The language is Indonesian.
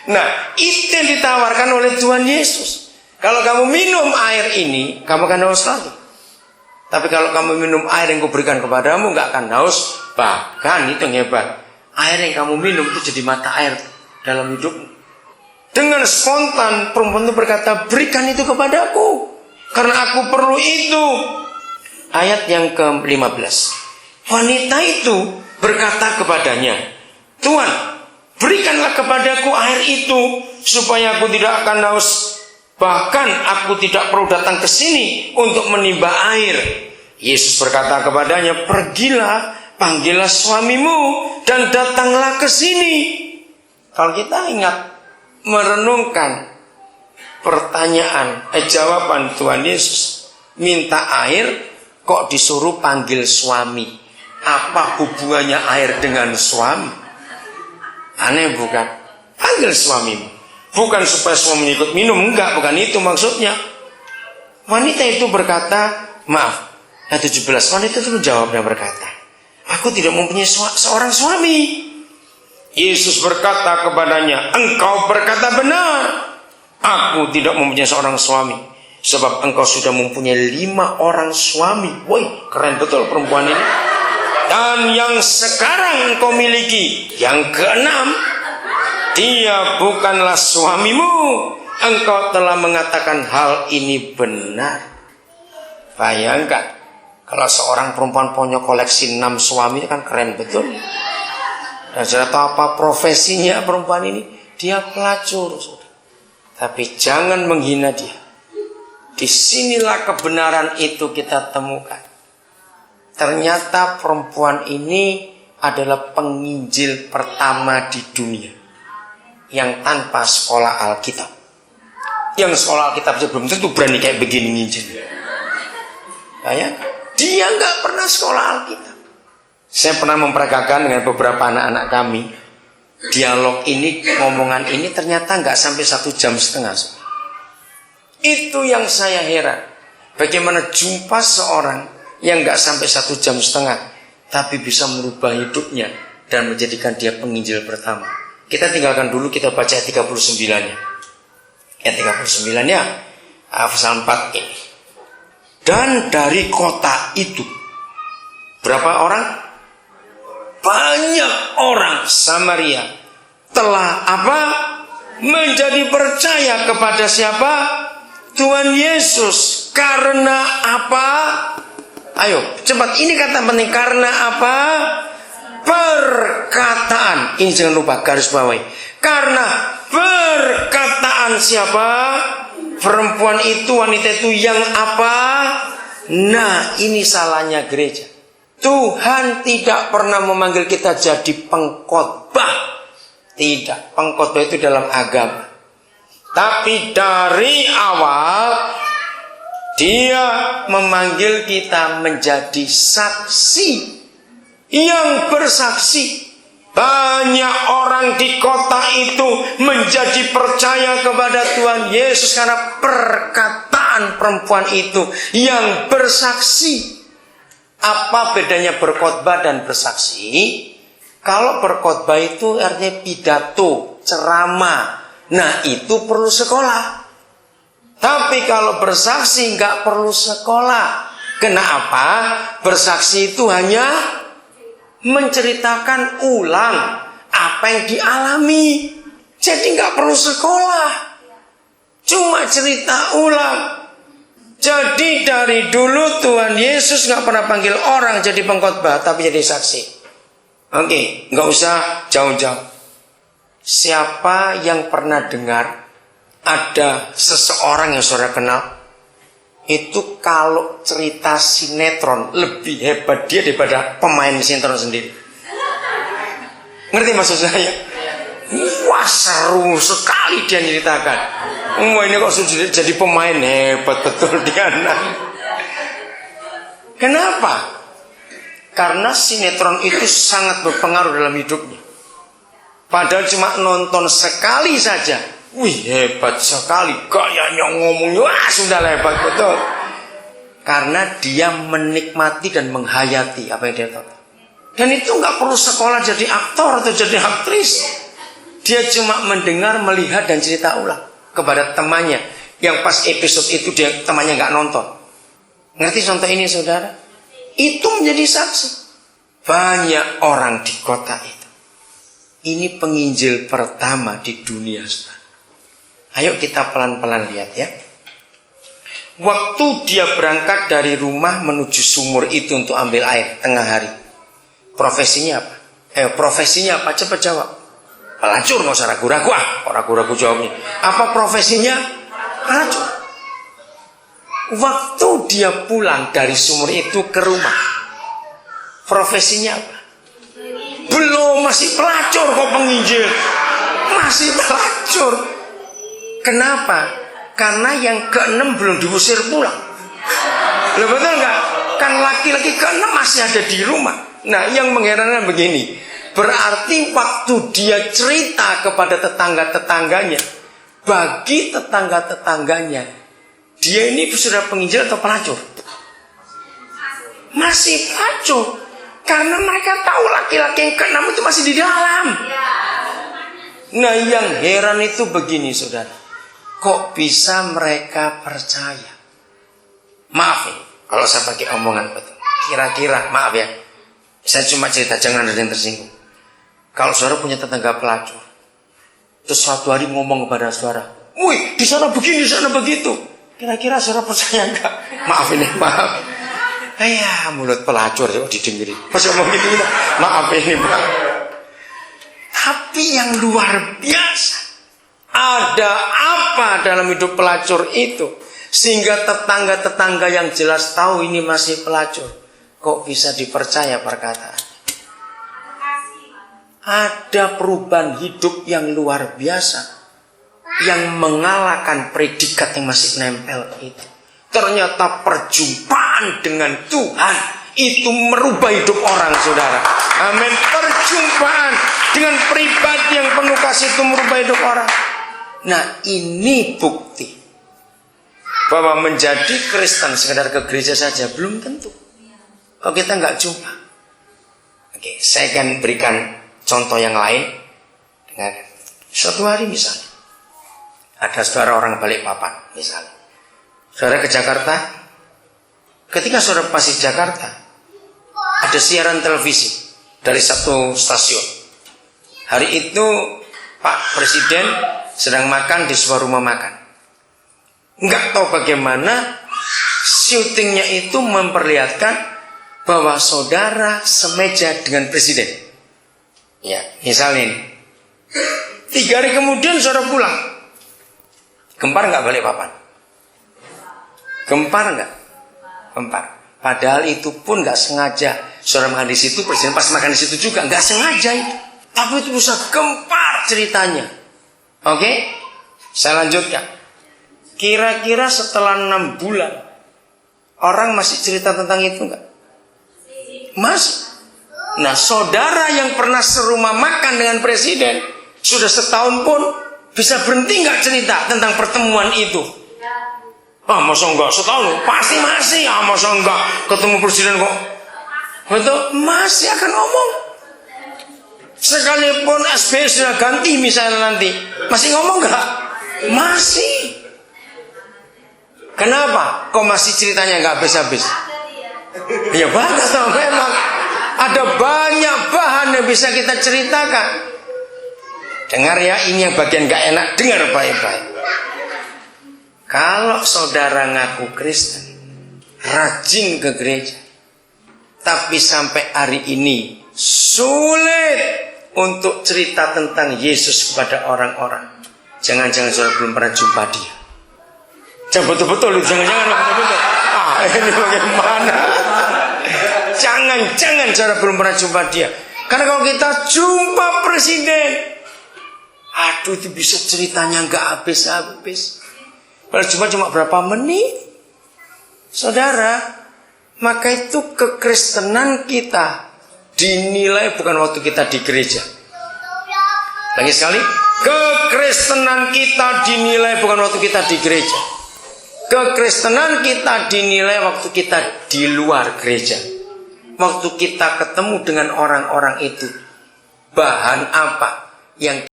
Nah, itu yang ditawarkan oleh Tuhan Yesus. Kalau kamu minum air ini, kamu akan haus lagi. Tapi kalau kamu minum air yang kuberikan kepadamu, gak akan haus. Bahkan itu yang hebat, air yang kamu minum itu jadi mata air dalam hidupmu. Dengan spontan perempuan itu berkata, berikan itu kepadaku, karena aku perlu itu. Ayat yang ke-15, wanita itu berkata kepadanya, Tuhan, berikanlah kepadaku air itu, supaya aku tidak akan haus. Bahkan aku tidak perlu datang ke sini untuk menimba air. Yesus berkata kepadanya, pergilah, panggillah suamimu dan datanglah ke sini. Kalau kita ingat merenungkan jawaban Tuhan Yesus, minta air kok disuruh panggil suami. Apa hubungannya air dengan suami? Aneh bukan? Panggil suamimu. Bukan supaya suami ikut minum, enggak, bukan itu maksudnya. Wanita itu berkata, maaf, ayat 17, wanita itu menjawab dan berkata, aku tidak mempunyai seorang suami. Yesus berkata kepadanya, engkau berkata benar, aku tidak mempunyai seorang suami, sebab engkau sudah mempunyai 5 orang suami. Woi, keren betul perempuan ini. Dan yang sekarang engkau miliki, yang ke-6, dia bukanlah suamimu. Engkau telah mengatakan hal ini benar. Bayangkan, kalau seorang perempuan punya koleksi 6 suami, kan keren betul. Dan sudah tahu apa profesinya perempuan ini? Dia pelacur. Tapi jangan menghina dia. Disinilah kebenaran itu kita temukan. Ternyata perempuan ini adalah penginjil pertama di dunia yang tanpa sekolah Alkitab. Yang sekolah Alkitab saja belum tentu berani kayak begini nginjil. Kayak dia nggak pernah sekolah Alkitab. Saya pernah memperagakan dengan beberapa anak-anak kami. Dialog ini, ngomongan ini ternyata nggak sampai 1,5 jam. Itu yang saya heran. Bagaimana jumpa seorang yang nggak sampai 1,5 jam, tapi bisa merubah hidupnya dan menjadikan dia penginjil pertama. Kita tinggalkan dulu, kita baca ayat 39-nya. Ayat 39-nya, pasal 4 ini. Dan dari kota itu, berapa orang? Banyak orang Samaria telah apa? Menjadi percaya kepada siapa? Tuhan Yesus. Karena apa? Ayo, cepat, ini kata penting. Karena apa? Perkataan. Ini jangan lupa garis bawahi. Karena perkataan siapa? Perempuan itu, wanita itu yang apa? Nah, ini salahnya gereja. Tuhan tidak pernah memanggil kita jadi pengkhotbah. Tidak, pengkhotbah itu dalam agama. Tapi dari awal Dia memanggil kita menjadi saksi. Yang bersaksi. Banyak orang di kota itu menjadi percaya kepada Tuhan Yesus karena perkataan perempuan itu yang bersaksi. Apa bedanya berkhotbah dan bersaksi? Kalau berkhotbah itu artinya pidato, ceramah. Nah, itu perlu sekolah. Tapi kalau bersaksi nggak perlu sekolah. Kenapa? Bersaksi itu hanya menceritakan ulang apa yang dialami. Jadi nggak perlu sekolah, cuma cerita ulang. Jadi dari dulu Tuhan Yesus nggak pernah panggil orang jadi pengkhotbah, tapi jadi saksi. Oke, nggak usah jauh-jauh. Siapa yang pernah dengar ada seseorang yang saudara kenal, itu kalau cerita sinetron lebih hebat dia daripada pemain sinetron sendiri. Ngerti maksud saya? Wah, seru sekali dia ceritakan. Wah, ini kok sudah jadi pemain, hebat betul dia. Kenapa? Karena sinetron itu sangat berpengaruh dalam hidupnya. Padahal cuma nonton sekali saja, wih, hebat sekali, gayanya ngomongnya, wah, sudah hebat betul. Karena dia menikmati dan menghayati apa yang dia tahu. Dan itu nggak perlu sekolah jadi aktor atau jadi aktris. Dia cuma mendengar, melihat, dan cerita ulang kepada temannya. Yang pas episode itu temannya nggak nonton. Ngerti contoh ini saudara? Itu menjadi saksi. Banyak orang di kota itu. Ini penginjil pertama di dunia saudara. Ayo kita pelan-pelan lihat ya. Waktu dia berangkat dari rumah menuju sumur itu untuk ambil air tengah hari. Profesinya apa? Profesinya apa? Cepat jawab. Pelacur, nggak usah ragu-ragu. Ragu-ragu jawabnya. Apa profesinya? Pelacur. Waktu dia pulang dari sumur itu ke rumah, profesinya apa? Belum, masih pelacur kok penginjil. Masih pelacur. Kenapa? Karena yang ke-6 belum diusir pulang. Loh, betul nggak? Kan laki-laki ke-6 masih ada di rumah. Nah, yang mengherankan begini. Berarti waktu dia cerita kepada tetangga-tetangganya, bagi tetangga-tetangganya, dia ini sudah penginjil atau pelacur? Masih pelacur. Karena mereka tahu laki-laki yang ke-6 itu masih di dalam. Nah, yang heran itu begini saudara. Kok bisa mereka percaya? Maaf nih, kalau saya pakai omongan betul. Kira-kira, maaf ya. Saya cuma cerita, jangan ada yang tersinggung. Kalau saudara punya tetangga pelacur, terus suatu hari ngomong kepada saudara, "Wih, di sana begini, di sana begitu." Kira-kira saudara percaya enggak? Maaf ini, maaf. Mulut pelacur ya didengerin. Pas ngomong gitu, maaf ini, maaf. Tapi yang luar biasa, ada apa dalam hidup pelacur itu sehingga tetangga-tetangga yang jelas tahu ini masih pelacur, kok bisa dipercaya perkataan? Ada perubahan hidup yang luar biasa yang mengalahkan predikat yang masih nempel itu. Ternyata perjumpaan dengan Tuhan itu merubah hidup orang saudara. Amin. Perjumpaan dengan pribadi yang penuh kasih itu merubah hidup orang. Nah, ini bukti bahwa menjadi Kristen sekedar ke gereja saja belum tentu. Kalau kita nggak jumpa. Oke, saya akan berikan contoh yang lain. Dengarkan. Suatu hari misalnya, ada saudara orang Balikpapan misalnya. Saudara ke Jakarta. Ketika saudara pas di Jakarta, ada siaran televisi dari satu stasiun. Hari itu Pak Presiden sedang makan di sebuah rumah makan. Nggak tahu bagaimana syutingnya itu memperlihatkan bahwa saudara semeja dengan Presiden. Ya, misalnya ini. 3 hari kemudian saudara pulang. Gempar nggak Balikpapan? Gempar nggak? Gempar. Padahal itu pun nggak sengaja. Saudara makan di situ, Presiden pas makan di situ juga nggak sengaja itu. Tapi itu bisa gempar ceritanya. Oke? Saya lanjutkan. Kira-kira setelah 6 bulan orang masih cerita tentang itu nggak? Masih. Nah, saudara yang pernah serumah makan dengan Presiden sudah setahun pun bisa berhenti nggak cerita tentang pertemuan itu? Masa enggak setahun? Pasti masih. Masa enggak ketemu Presiden kok? Betul, masih akan ngomong. Sekalipun SBY sudah ganti misalnya nanti, masih ngomong nggak? Masih. Kenapa? Kok masih ceritanya nggak habis-habis? Ya bagus dong, memang ada banyak bahan yang bisa kita ceritakan. Dengar ya, ini yang bagian nggak enak. Dengar baik-baik. Kalau saudara ngaku Kristen, rajin ke gereja, tapi sampai hari ini sulit untuk cerita tentang Yesus kepada orang-orang, jangan-jangan saudara belum pernah jumpa dia. Jangan betul-betul, jangan-jangan betul-betul. Ini bagaimana? Jangan-jangan saudara belum pernah jumpa dia. Karena kalau kita jumpa Presiden, aduh itu bisa ceritanya nggak habis-habis. Padahal cuma berapa menit. Saudara, maka itu kekristenan kita dinilai bukan waktu kita di gereja. Lagi sekali, kekristenan kita dinilai bukan waktu kita di gereja. Kekristenan kita dinilai waktu kita di luar gereja. Waktu kita ketemu dengan orang-orang itu, bahan apa yang